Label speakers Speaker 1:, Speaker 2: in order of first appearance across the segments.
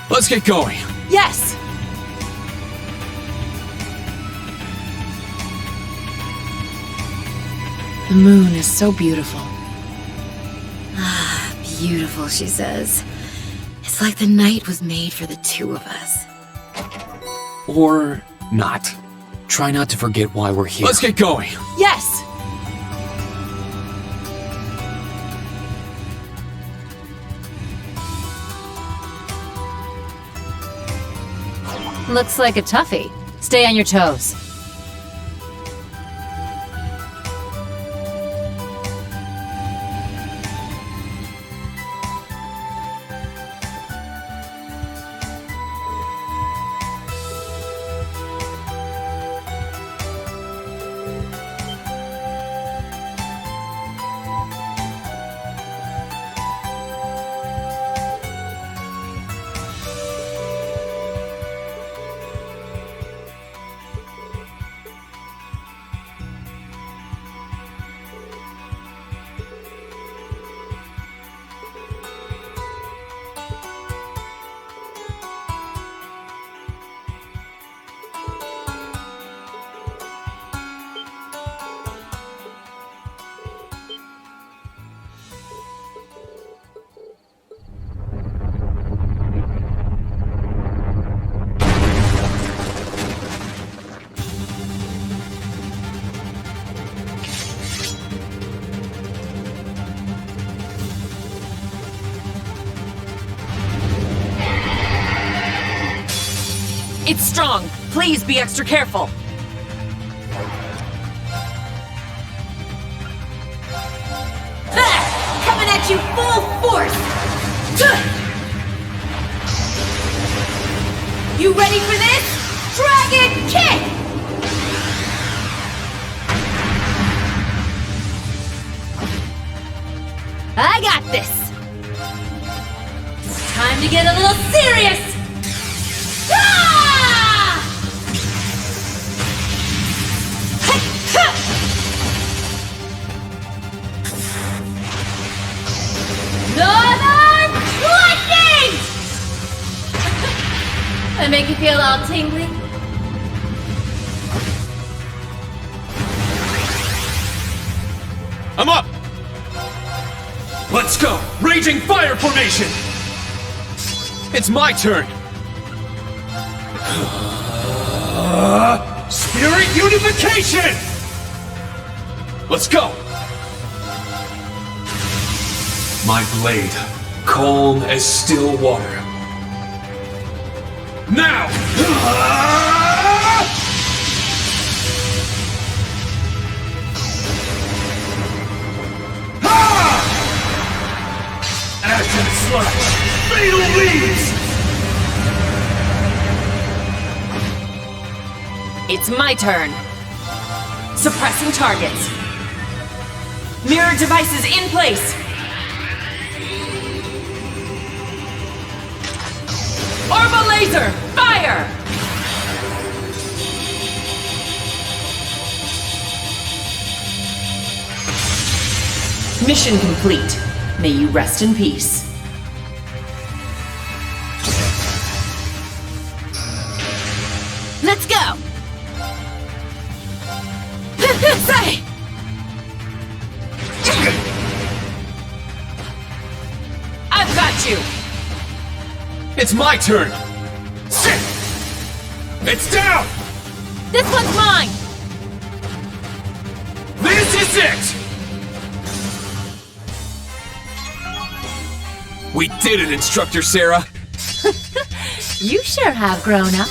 Speaker 1: Let's get going.
Speaker 2: Yes! The moon is so beautiful.
Speaker 3: Beautiful, she says. It's like the night was made for the two of us.
Speaker 1: Or not. Try not to forget why we're here. Let's get going.
Speaker 2: Yes!
Speaker 4: Looks like a toughie. Stay on your toes.
Speaker 2: It's strong. Please be extra careful.
Speaker 3: Coming at you full force! You ready for this? Dragon Kick! I got this! Time to get a little serious! Ah! Northern Lightning! I make you feel all tingly?
Speaker 1: I'm up! Let's go! Raging Fire Formation! It's my turn! Spirit Unification! Let's go! My blade, calm as still water. Now! Ashen Slash! Fatal Leaves!
Speaker 2: It's my turn. Suppressing targets. Mirror devices in place. Orba laser, fire! Mission complete. May you rest in peace.
Speaker 3: Let's go! Say!
Speaker 2: I've got you!
Speaker 1: It's my turn! Sit! It's down!
Speaker 2: This one's mine!
Speaker 1: This is it! We did it, Instructor Sarah!
Speaker 4: You sure have grown up.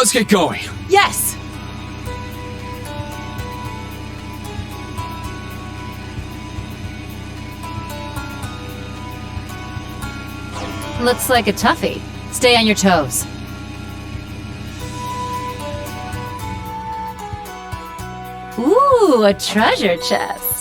Speaker 1: Let's get going.
Speaker 2: Yes!
Speaker 4: Looks like a toughie. Stay on your toes. Ooh, a treasure chest.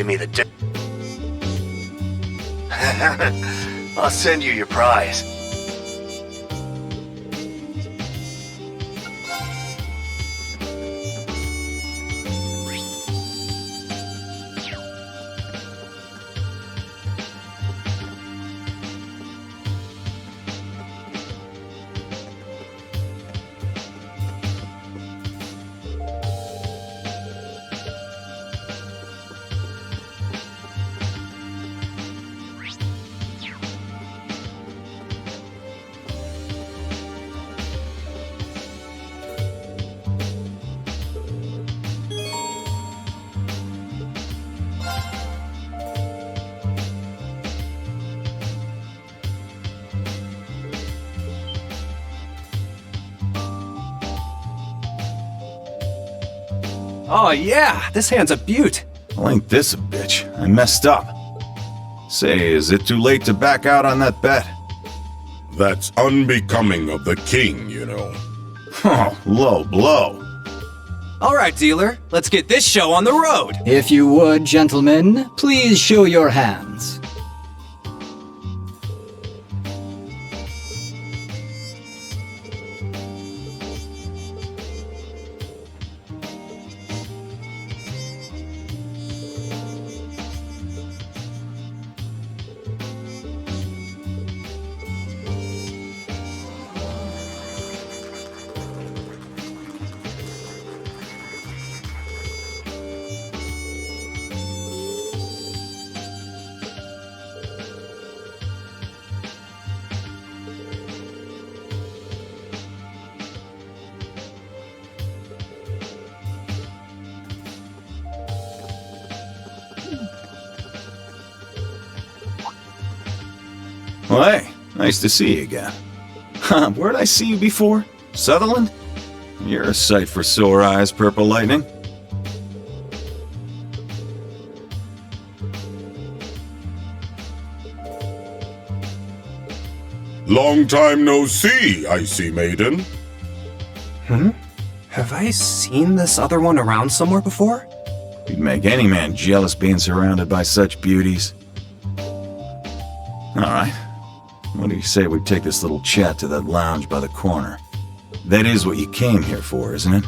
Speaker 5: give me the I'll send you your prize.
Speaker 6: Oh yeah, this hand's a beaut.
Speaker 7: Well, ain't this a bitch? I messed up. Say, is it too late to back out on that bet?
Speaker 8: That's unbecoming of the king, you know.
Speaker 7: Oh, low blow.
Speaker 6: All right, dealer, let's get this show on the road.
Speaker 9: If you would, gentlemen, please show your hands.
Speaker 7: Well, hey, nice to see you again. Where'd I see you before? Sutherland? You're a sight for sore eyes, Purple Lightning.
Speaker 8: Long time no see, Icy Maiden.
Speaker 6: Have I seen this other one around somewhere before?
Speaker 7: You'd make any man jealous being surrounded by such beauties. All right. What do you say we take this little chat to that lounge by the corner? That is what you came here for, isn't it?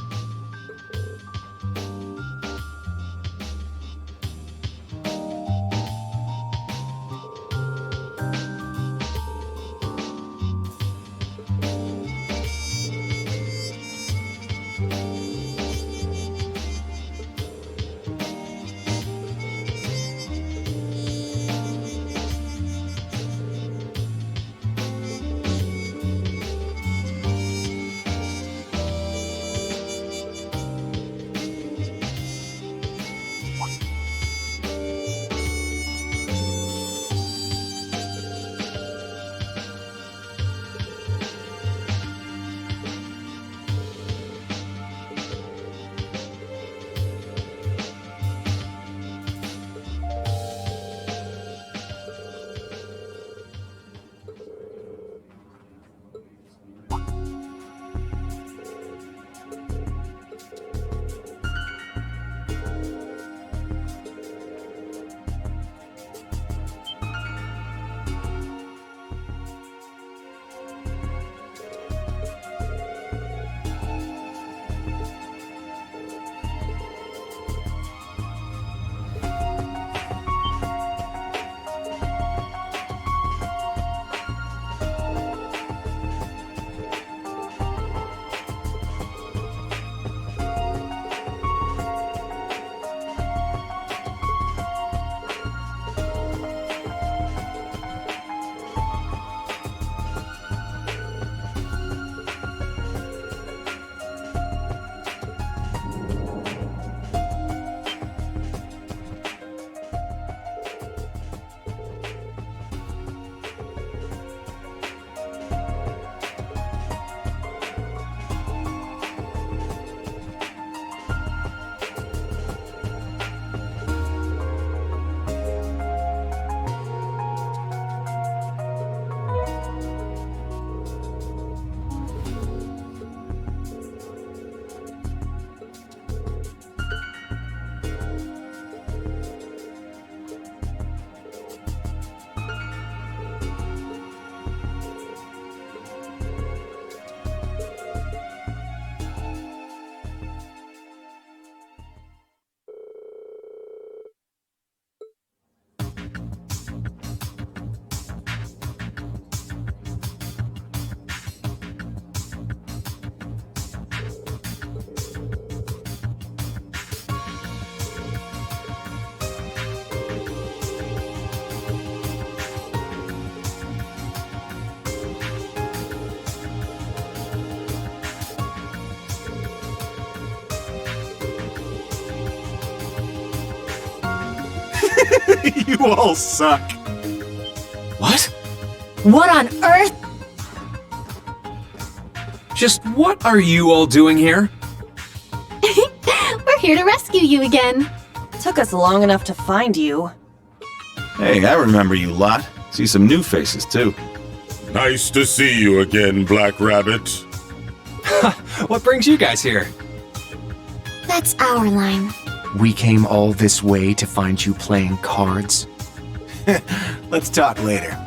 Speaker 7: You all suck.
Speaker 1: What?
Speaker 3: What on earth?
Speaker 1: Just what are you all doing here?
Speaker 4: We're here to rescue you again.
Speaker 10: Took us long enough to find you.
Speaker 7: Hey, I remember you lot. See some new faces, too.
Speaker 8: Nice to see you again, Black Rabbit.
Speaker 6: What brings you guys here?
Speaker 3: That's our line.
Speaker 1: We came all this way to find you playing cards?
Speaker 6: Let's talk later.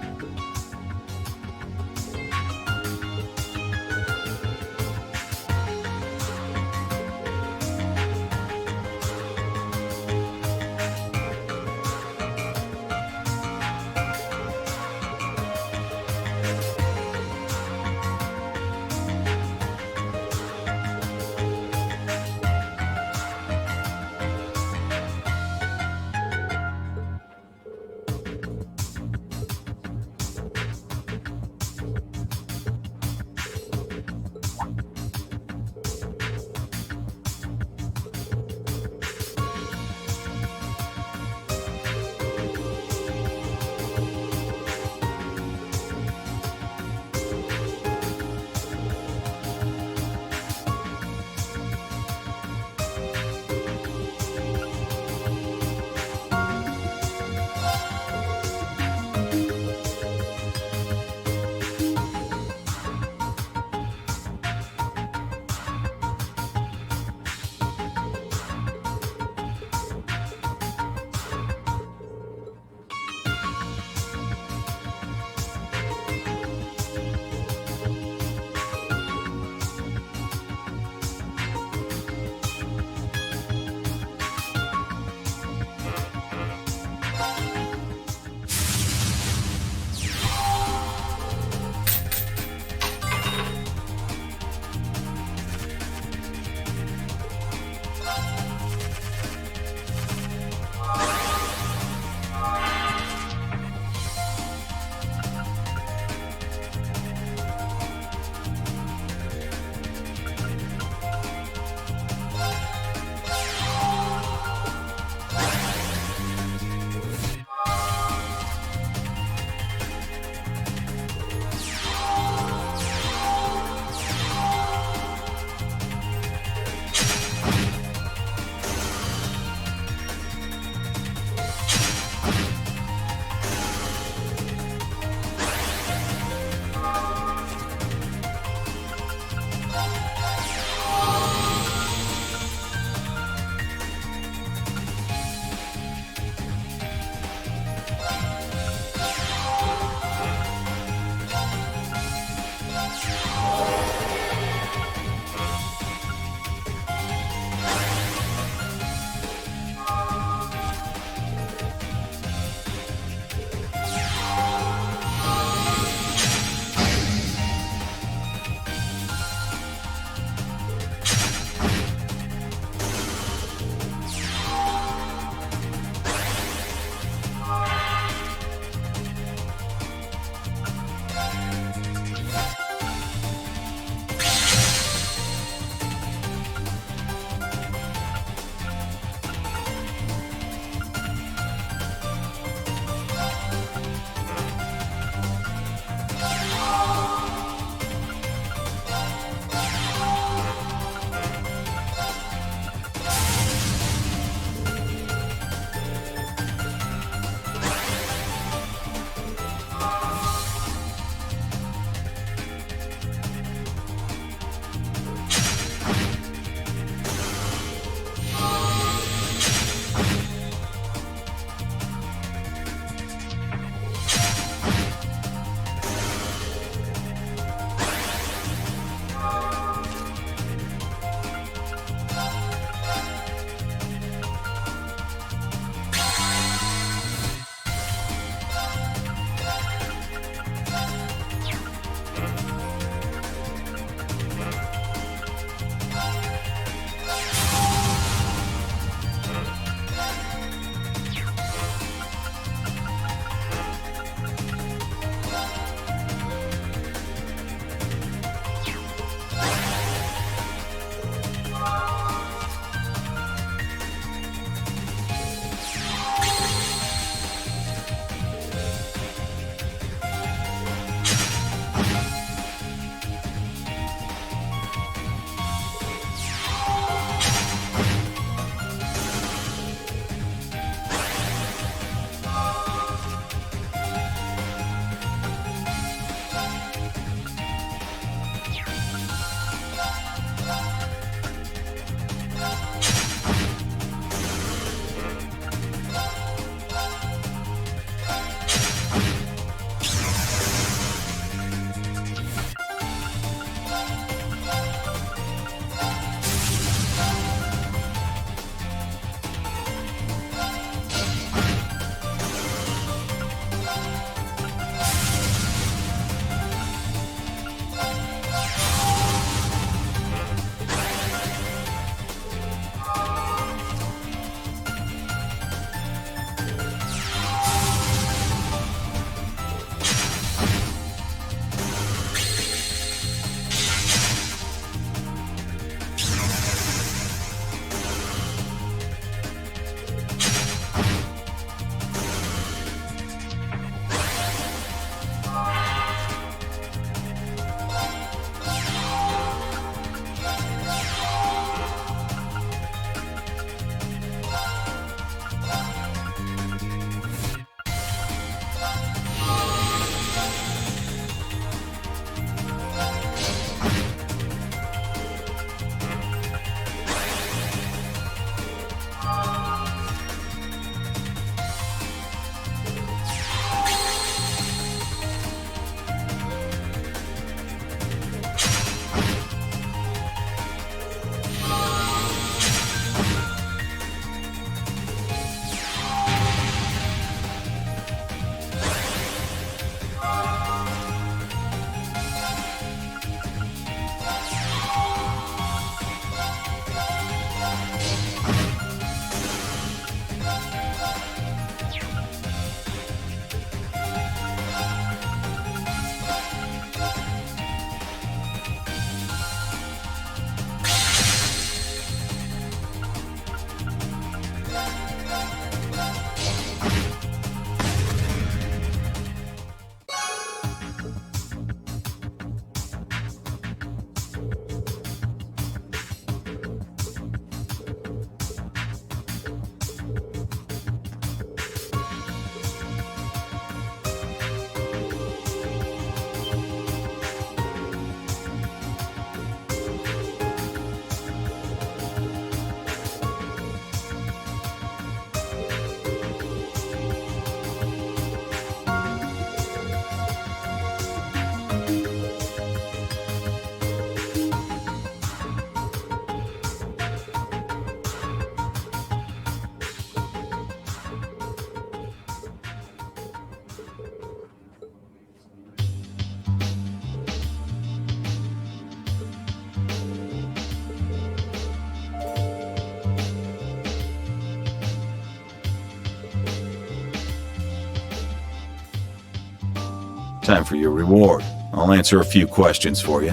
Speaker 7: Time for your reward. I'll answer a few questions for you.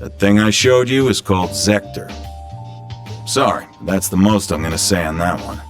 Speaker 7: That thing I showed you is called Zector. Sorry, that's the most I'm gonna say on that one.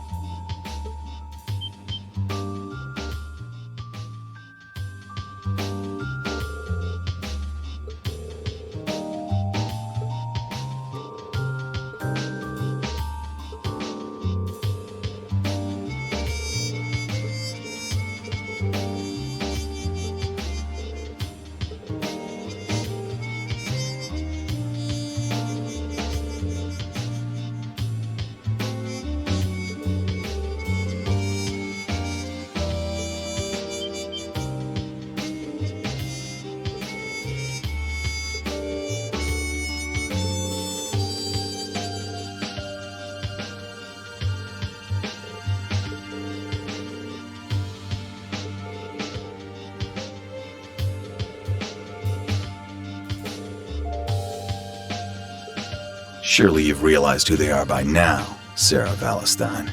Speaker 7: Surely you've realized who they are by now, Sarah Valentine.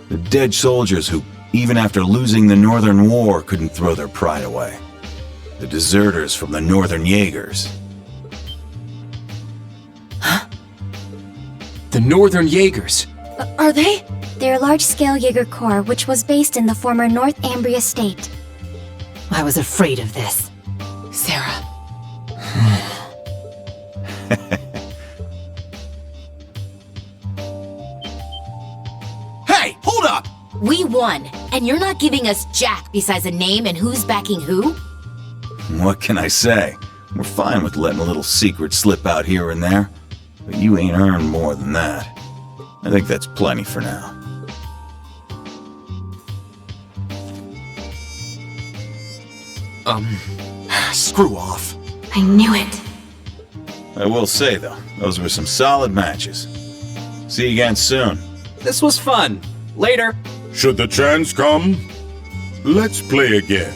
Speaker 7: The dead soldiers who, even after losing the Northern War, couldn't throw their pride away. The deserters from the Northern Jaegers.
Speaker 1: The Northern Jaegers.
Speaker 3: Are they? They're a large-scale Jaeger Corps, which was based in the former North Ambria state.
Speaker 4: I was afraid of this.
Speaker 2: Sarah.
Speaker 6: Hey, hold up!
Speaker 3: We won, and you're not giving us jack besides a name and who's backing who?
Speaker 7: What can I say? We're fine with letting a little secret slip out here and there, but you ain't earned more than that. I think that's plenty for now.
Speaker 1: Screw off.
Speaker 3: I knew it.
Speaker 7: I will say, though, those were some solid matches. See you again soon.
Speaker 6: This was fun. Later.
Speaker 8: Should the chance come, let's play again.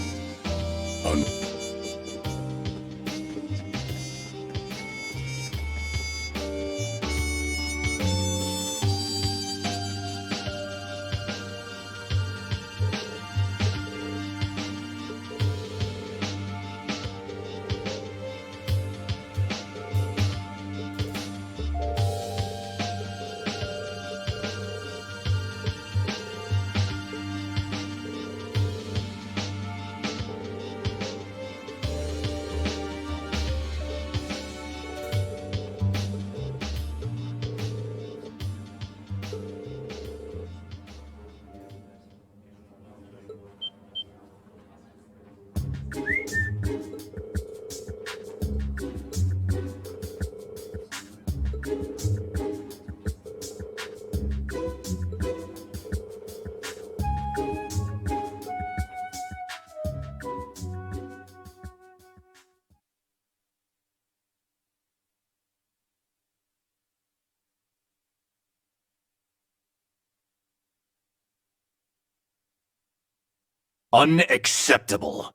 Speaker 5: Unacceptable.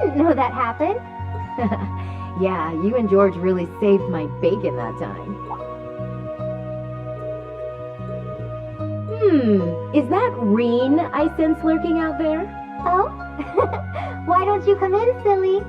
Speaker 11: didn't know that happened. Yeah, you and George really saved my bacon that time. Is that Reen I sense lurking out there?
Speaker 3: Oh? Why don't you come in, silly?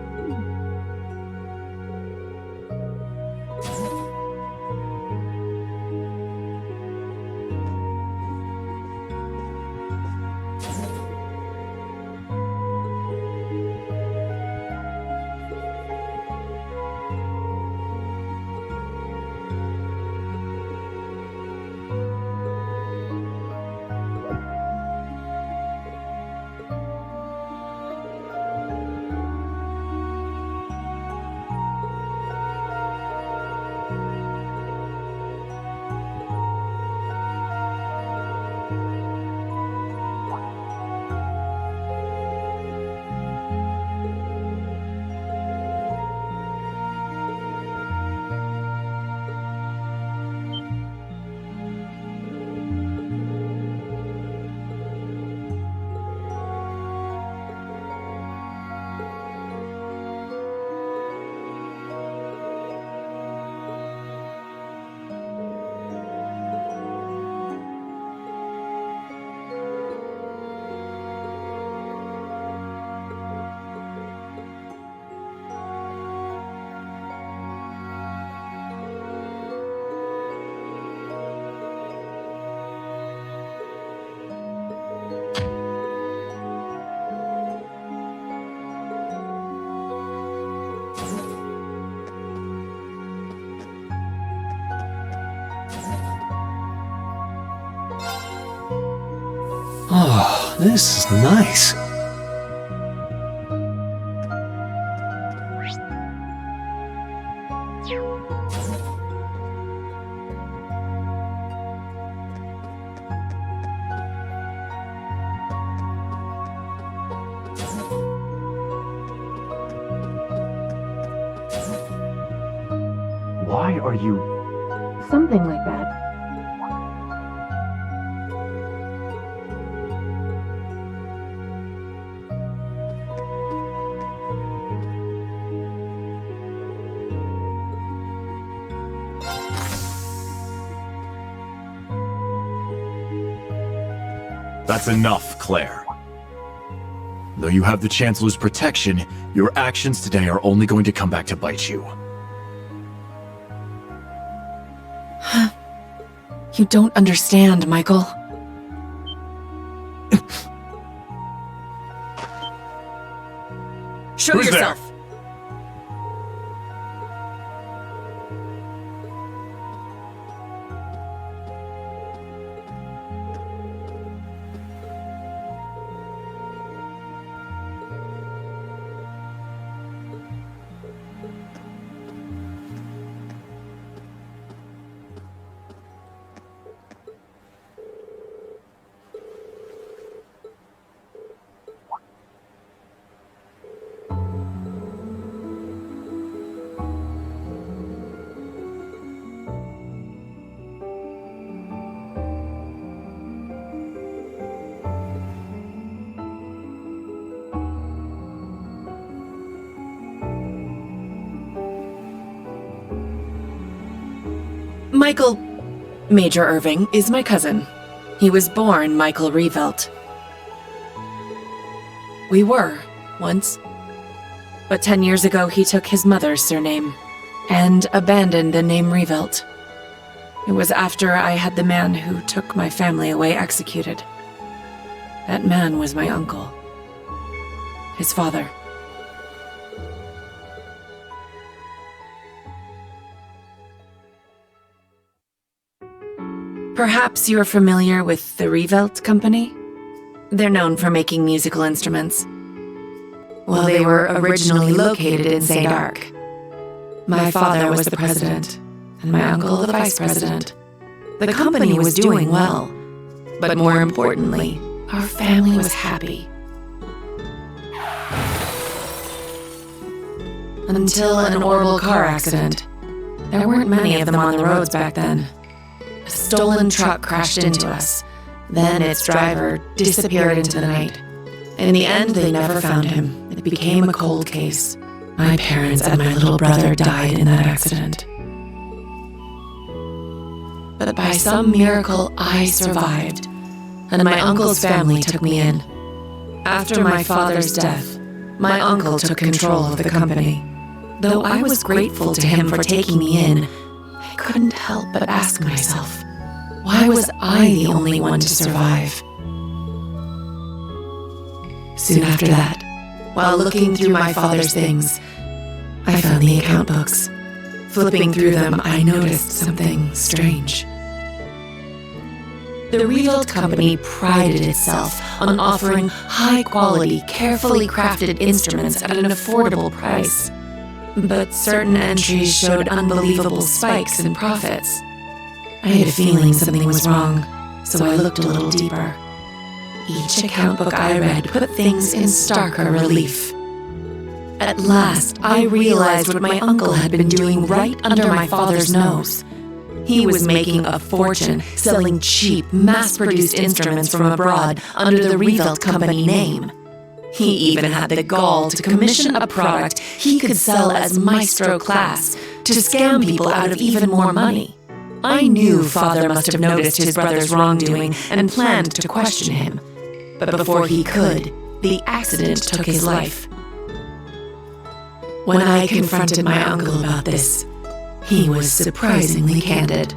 Speaker 1: Oh, this is nice.
Speaker 12: Why are you...
Speaker 11: Something like that.
Speaker 13: That's enough, Claire. Though you have the Chancellor's protection, your actions today are only going to come back to bite you.
Speaker 2: You don't understand, Michael. Show
Speaker 13: Who's
Speaker 2: yourself!
Speaker 13: there?
Speaker 2: Michael Major Irving is my cousin. He was born Michael Revelt. We were, once. But 10 years ago he took his mother's surname and abandoned the name Revelt. It was after I had the man who took my family away executed. That man was my uncle. His father. Perhaps you're familiar with the Revelt Company? They're known for making musical instruments. Well, they were originally located in St. Arc. My father was the president, and my uncle the vice president. The company was doing well, but more importantly, our family was happy. Until an horrible car accident. There weren't many of them on the roads back then. A stolen truck crashed into us. Then its driver disappeared into the night. In the end, they never found him. It became a cold case. My parents and my little brother died in that accident. But by some miracle, I survived, and my uncle's family took me in. After my father's death, my uncle took control of the company. Though I was grateful to him for taking me in, I couldn't help but ask myself, why was I the only one to survive? Soon after that, while looking through my father's things, I found the account books. Flipping through them, I noticed something strange. The Revolt Company prided itself on offering high-quality, carefully crafted instruments at an affordable price. But certain entries showed unbelievable spikes in profits. I had a feeling something was wrong, so I looked a little deeper. Each account book I read put things in starker relief. At last, I realized what my uncle had been doing right under my father's nose. He was making a fortune selling cheap, mass-produced instruments from abroad under the Revolt Company name. He even had the gall to commission a product he could sell as Maestro class to scam people out of even more money. I knew Father must have noticed his brother's wrongdoing and planned to question him. But before he could, the accident took his life. When I confronted my uncle about this, he was surprisingly candid.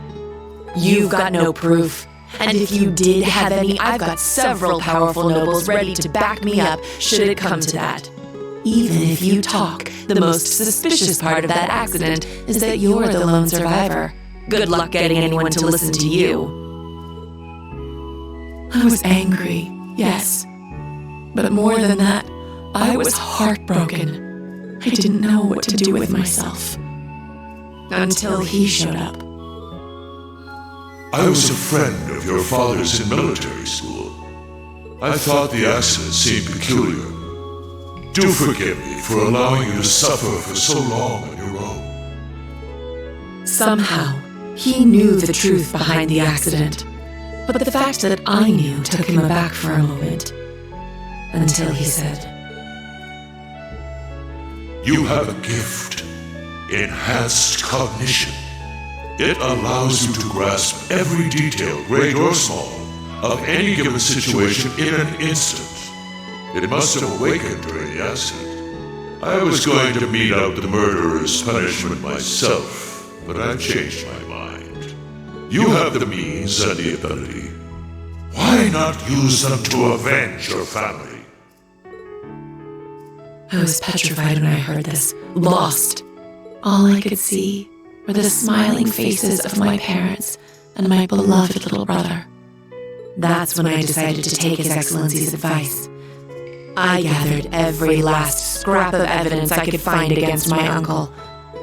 Speaker 2: "You've got no proof, and if you did have any, I've got several powerful nobles ready to back me up should it come to that. Even if you talk, the most suspicious part of that accident is that you're the lone survivor. Good luck getting anyone to listen to you." I was angry, yes. But more than that, I was heartbroken. I didn't know what to do with myself. Until he showed up.
Speaker 12: "I was a friend of your father's in military school. I thought the accident seemed peculiar. Do forgive me for allowing you to suffer for so long on your own."
Speaker 2: Somehow, he knew the truth behind the accident. But the fact that I knew took him aback for a moment. Until he said,
Speaker 12: "You have a gift. Enhanced cognition. It allows you to grasp every detail, great or small, of any given situation in an instant. It must have awakened during the accident. I was going to mete out the murderer's punishment myself, but I've changed my mind. You have the means and the ability. Why not use them to avenge your family?"
Speaker 2: I was petrified when I heard this, lost. All I could see were the smiling faces of my parents and my beloved little brother. That's when I decided to take His Excellency's advice. I gathered every last scrap of evidence I could find against my uncle.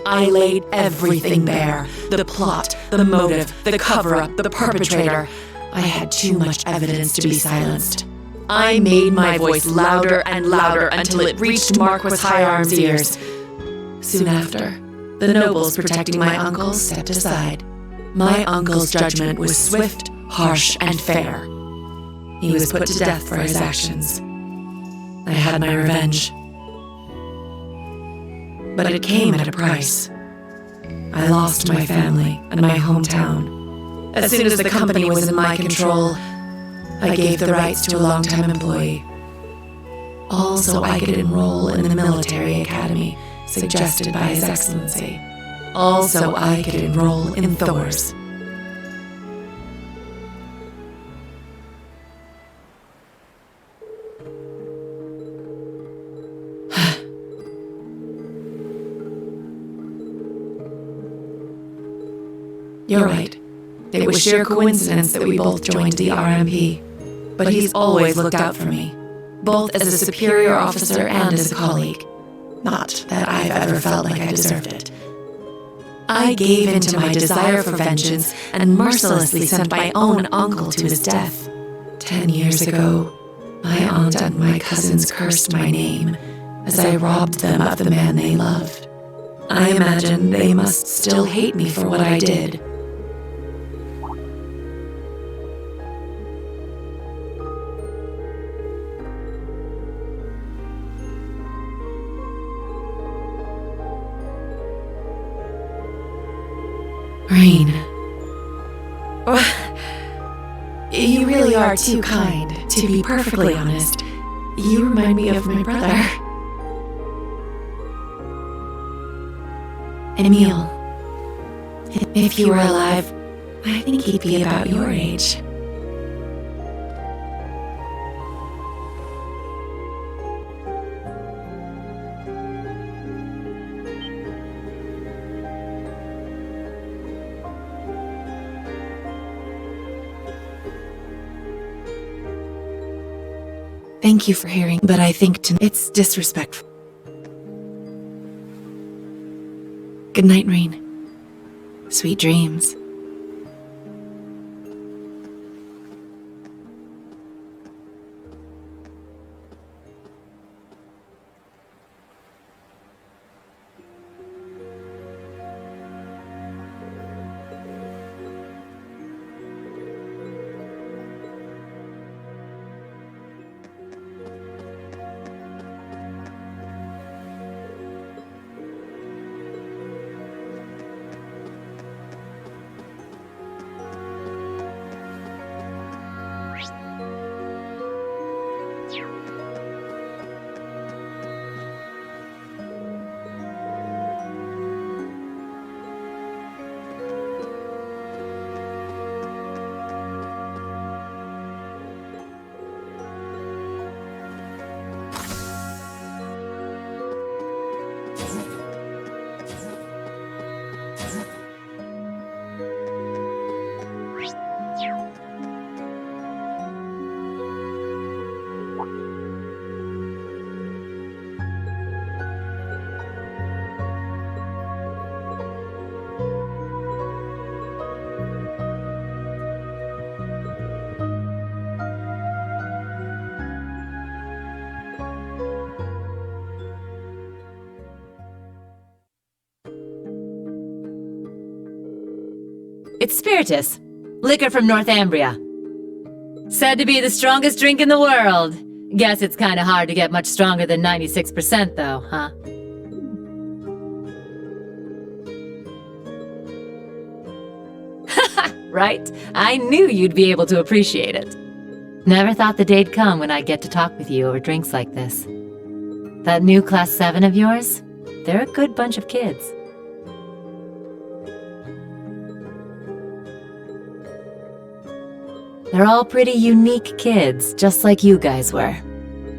Speaker 2: I laid everything bare. The plot, the motive, the cover-up, the perpetrator. I had too much evidence to be silenced. I made my voice louder and louder until it reached Marquis Higharm's ears. Soon after, the nobles protecting my uncle stepped aside. My uncle's judgment was swift, harsh, and fair. He was put to death for his actions. I had my revenge. But it came at a price. I lost my family and my hometown. As soon as the company was in my control, I gave the rights to a long-time employee. All so I could enroll in the military academy suggested by His Excellency. All so I could enroll in Thors. You're right. It was sheer coincidence that we both joined the RMP. But he's always looked out for me, both as a superior officer and as a colleague. Not that I've ever felt like I deserved it. I gave in to my desire for vengeance and mercilessly sent my own uncle to his death. 10 years ago, my aunt and my cousins cursed my name as I robbed them of the man they loved. I imagine they must still hate me for what I did. Rain. You really are too kind, to be perfectly honest. You remind me of my brother. Emil. If you were alive, I think he'd be about your age. Thank you for hearing, but I think it's disrespectful. Good night, Rain. Sweet dreams.
Speaker 4: It's Spiritus, liquor from Northumbria. Said to be the strongest drink in the world. Guess it's kinda hard to get much stronger than 96% though, huh? Right? I knew you'd be able to appreciate it. Never thought the day'd come when I'd get to talk with you over drinks like this. That new Class 7 of yours? They're a good bunch of kids. They're all pretty unique kids, just like you guys were.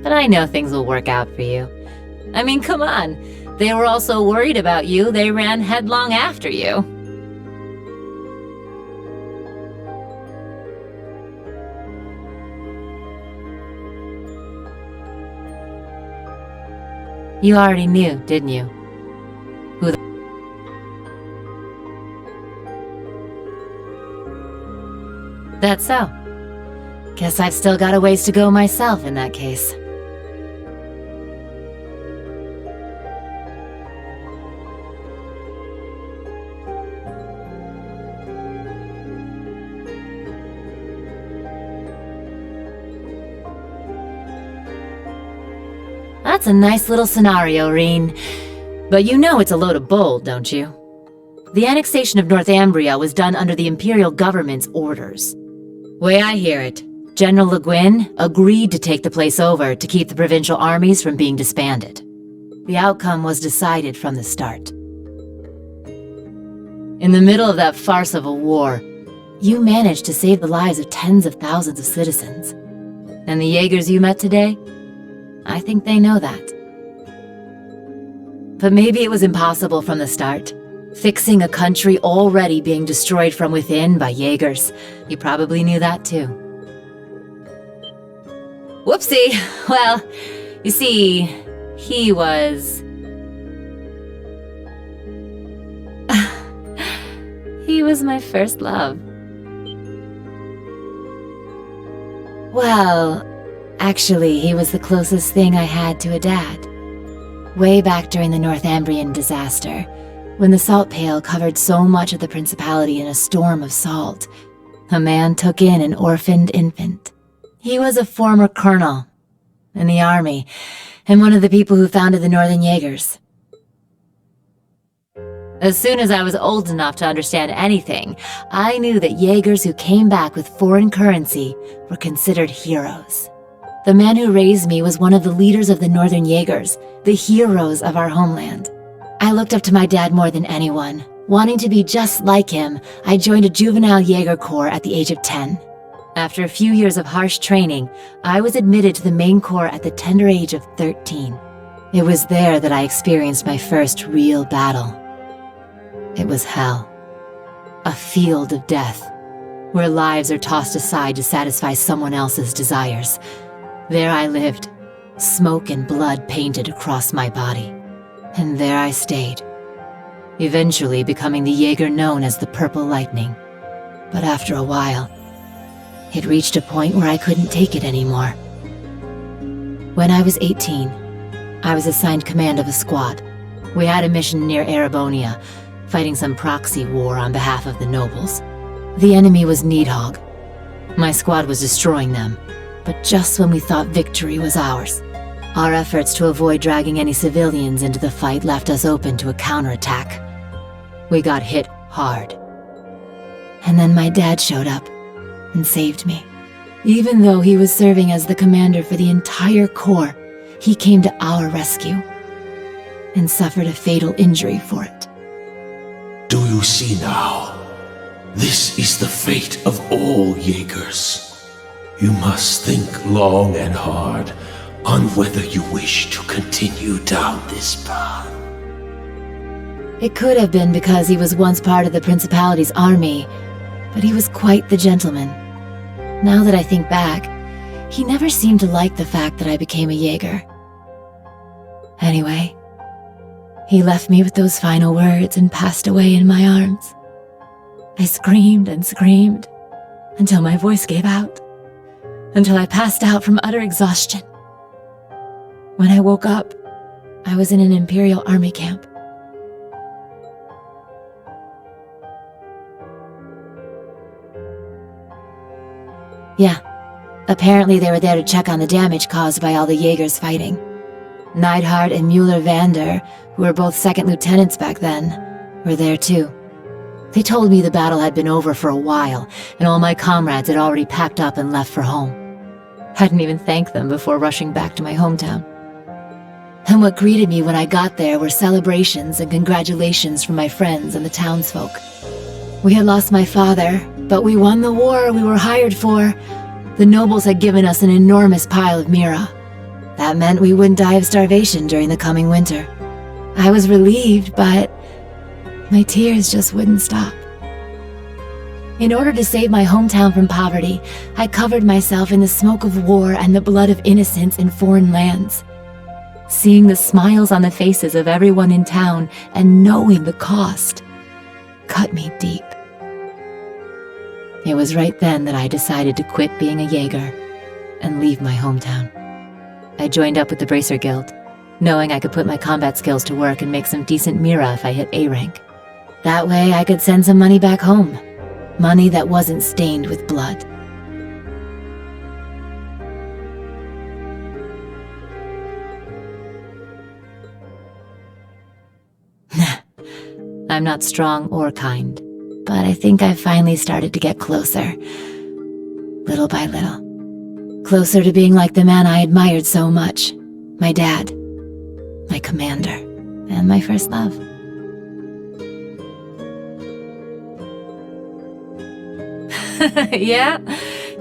Speaker 4: But I know things will work out for you. I mean, come on. They were all so worried about you, they ran headlong after you. You already knew, didn't you? Who That's so. Guess I've still got a ways to go myself in that case. That's a nice little scenario, Reen. But you know it's a load of bull, don't you? The annexation of Northumbria was done under the Imperial government's orders. Way I hear it, General Le Guin agreed to take the place over to keep the provincial armies from being disbanded. The outcome was decided from the start. In the middle of that farce of a war, you managed to save the lives of tens of thousands of citizens. And the Jaegers you met today? I think they know that. But maybe it was impossible from the start. Fixing a country already being destroyed from within by Jaegers. You probably knew that too. Whoopsie! Well, you see, he was... he was my first love. Well, actually, he was the closest thing I had to a dad. Way back during the Northumbrian disaster, when the salt pail covered so much of the Principality in a storm of salt, a man took in an orphaned infant. He was a former colonel in the army, and one of the people who founded the Northern Jaegers. As soon as I was old enough to understand anything, I knew that Jaegers who came back with foreign currency were considered heroes. The man who raised me was one of the leaders of the Northern Jaegers, the heroes of our homeland. I looked up to my dad more than anyone. Wanting to be just like him, I joined a juvenile Jaeger Corps at the age of 10. After a few years of harsh training, I was admitted to the main corps at the tender age of 13. It was there that I experienced my first real battle. It was hell. A field of death, where lives are tossed aside to satisfy someone else's desires. There I lived, smoke and blood painted across my body. And there I stayed, eventually becoming the Jaeger known as the Purple Lightning. But after a while, it reached a point where I couldn't take it anymore. When I was 18, I was assigned command of a squad. We had a mission near Erebonia, fighting some proxy war on behalf of the nobles. The enemy was Needhogg. My squad was destroying them, but just when we thought victory was ours. Our efforts to avoid dragging any civilians into the fight left us open to a counterattack. We got hit hard. And then my dad showed up and saved me. Even though he was serving as the commander for the entire corps, he came to our rescue and suffered a fatal injury for it.
Speaker 14: Do you see now? This is the fate of all Jaegers. You must think long and hard on whether you wish to continue down this path.
Speaker 4: It could have been because he was once part of the Principality's army, but he was quite the gentleman. Now that I think back, he never seemed to like the fact that I became a Jaeger. Anyway, he left me with those final words and passed away in my arms. I screamed and screamed until my voice gave out, until I passed out from utter exhaustion. When I woke up, I was in an Imperial Army camp. Yeah, apparently they were there to check on the damage caused by all the Jaegers fighting. Neidhart and Mueller-Vander, who were both second lieutenants back then, were there too. They told me the battle had been over for a while, and all my comrades had already packed up and left for home. Hadn't even thanked them before rushing back to my hometown. And what greeted me when I got there were celebrations and congratulations from my friends and the townsfolk. We had lost my father, but we won the war we were hired for. The nobles had given us an enormous pile of Mira. That meant we wouldn't die of starvation during the coming winter. I was relieved, but my tears just wouldn't stop. In order to save my hometown from poverty, I covered myself in the smoke of war and the blood of innocents in foreign lands. Seeing the smiles on the faces of everyone in town and knowing the cost cut me deep. It was right then that I decided to quit being a Jaeger and leave my hometown. I joined up with the Bracer Guild, knowing I could put my combat skills to work and make some decent Mira if I hit A rank. That way I could send some money back home. Money that wasn't stained with blood. I'm not strong or kind, but I think I've finally started to get closer. Little by little. Closer to being like the man I admired so much. My dad. My commander. And my first love. Yeah?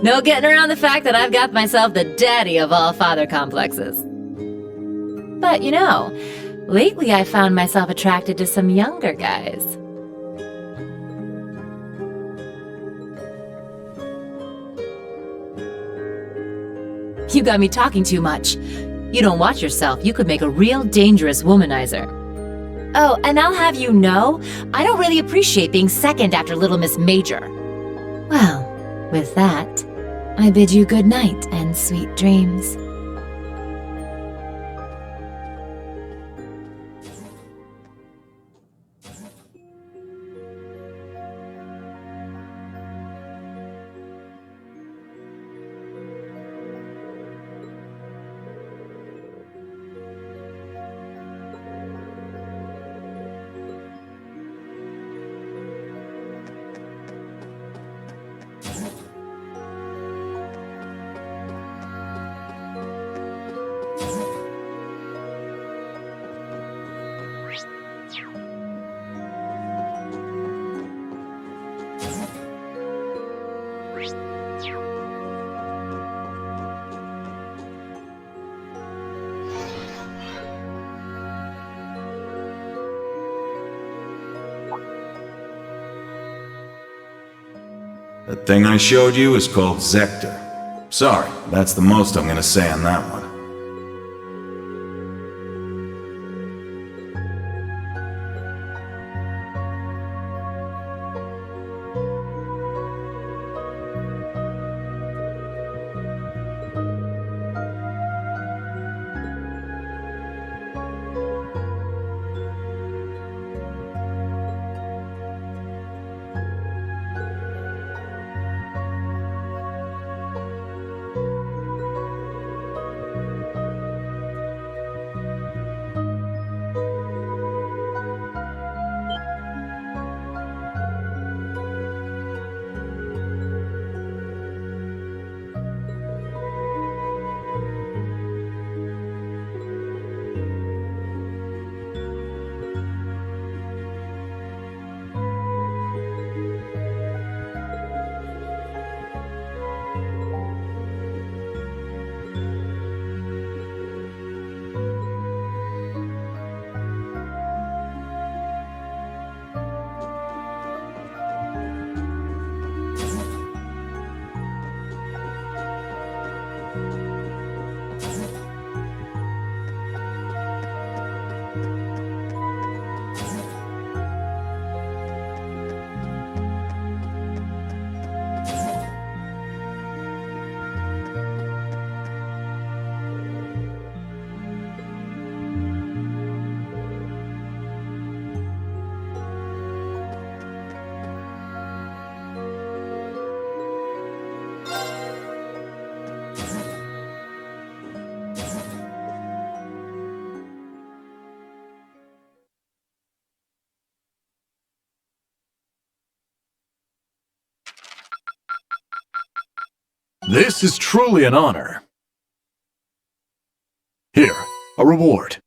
Speaker 4: No getting around the fact that I've got myself the daddy of all father complexes. But you know, lately I found myself attracted to some younger guys. You got me talking too much. You don't watch yourself, you could make a real dangerous womanizer. Oh, and I'll have you know, I don't really appreciate being second after Little Miss Major. Well, with that, I bid you good night and sweet dreams.
Speaker 7: The thing I showed you is called Zector. Sorry, that's the most I'm gonna say on that one.
Speaker 13: This is truly an honor. Here, a reward.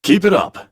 Speaker 13: Keep it up.